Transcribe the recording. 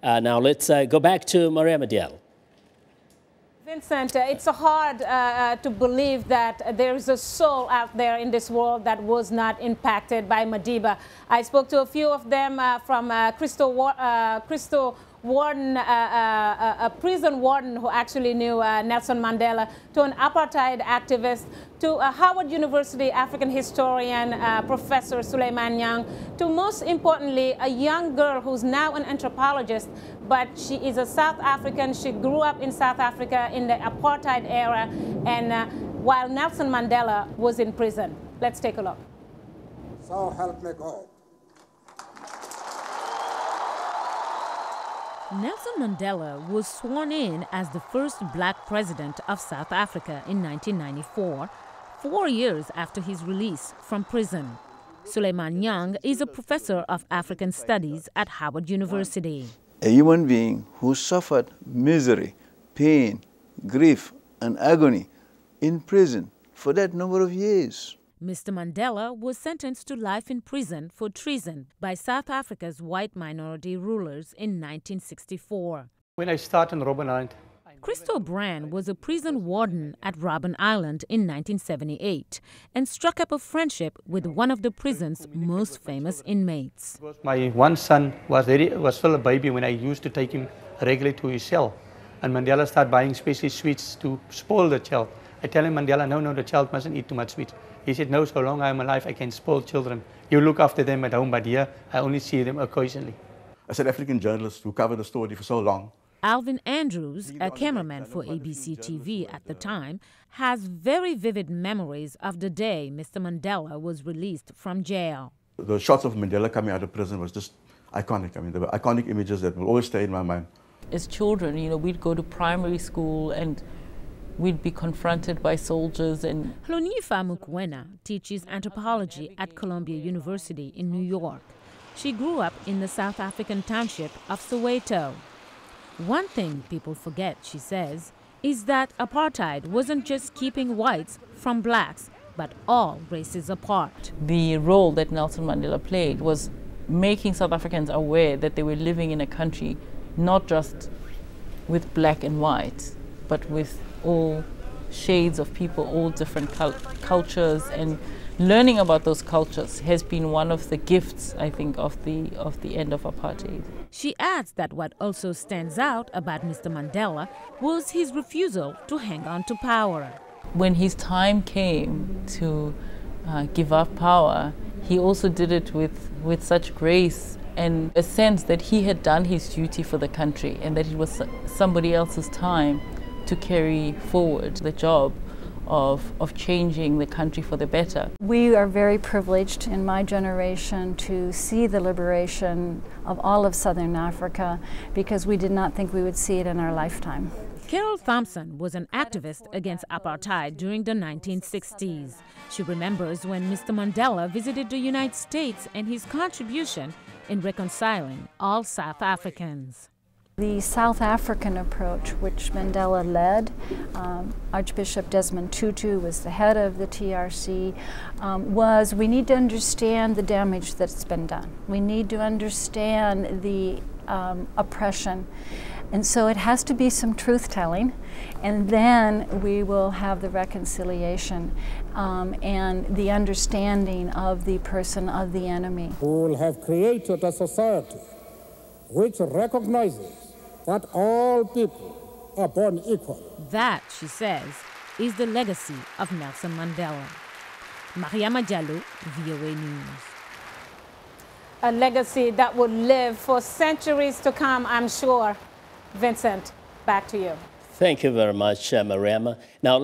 Now let's go back to Mariama Diallo. Vincent, it's hard to believe that there is a soul out there in this world that was not impacted by Madiba. I spoke to a few of them, from Crystal Warden, a prison warden who actually knew Nelson Mandela, to an apartheid activist, to a Howard University African historian, Professor Suleiman Yang, to most importantly, a young girl who's now an anthropologist, but she is a South African. She grew up in South Africa in the apartheid era, and while Nelson Mandela was in prison. Let's take a look. So help me God. Nelson Mandela was sworn in as the first black president of South Africa in 1994, 4 years after his release from prison. Suleiman Yang is a professor of African Studies at Howard University. A human being who suffered misery, pain, grief, and agony in prison for that number of years. Mr. Mandela was sentenced to life in prison for treason by South Africa's white minority rulers in 1964. When I started on Robben Island, Christo Brand was a prison warden at Robben Island in 1978 and struck up a friendship with one of the prison's most famous inmates. my one son was still a baby when I used to take him regularly to his cell. And Mandela started buying special sweets to spoil the child. I tell him, Mandela, no, the child mustn't eat too much sweets. He said, no, so long I'm alive, I can spoil children. You look after them at home, but here I only see them occasionally. A South African journalist who covered the story for so long. Alvin Andrews, a cameraman for ABC TV at the time, has very vivid memories of the day Mr. Mandela was released from jail. The shots of Mandela coming out of prison was just iconic. I mean, there were iconic images that will always stay in my mind. As children, we'd go to primary school and we'd be confronted by soldiers. And Hlonifa Mukwena teaches anthropology at Columbia University in New York. She grew up in the South African township of Soweto. One thing people forget, she says, is that apartheid wasn't just keeping whites from blacks, but all races apart. The role that Nelson Mandela played was making South Africans aware that they were living in a country not just with black and white, but with all shades of people, all different cultures, and learning about those cultures has been one of the gifts, I think, of the end of apartheid. She adds that what also stands out about Mr. Mandela was his refusal to hang on to power. When his time came to give up power, he also did it with such grace and a sense that he had done his duty for the country and that it was somebody else's time to carry forward the job of changing the country for the better. We are very privileged in my generation to see the liberation of all of Southern Africa because we did not think we would see it in our lifetime. Carol Thompson was an activist against apartheid during the 1960s. She remembers when Mr. Mandela visited the United States and his contribution in reconciling all South Africans. The South African approach, which Mandela led, Archbishop Desmond Tutu was the head of the TRC, was we need to understand the damage that's been done. We need to understand the oppression. And so it has to be some truth-telling, and then we will have the reconciliation and the understanding of the person of the enemy. We will have created a society which recognizes that all people are born equal. That, she says, is the legacy of Nelson Mandela. Mariama Diallo, VOA News. A legacy that would live for centuries to come, I'm sure. Vincent, back to you. Thank you very much, Mariama. Now,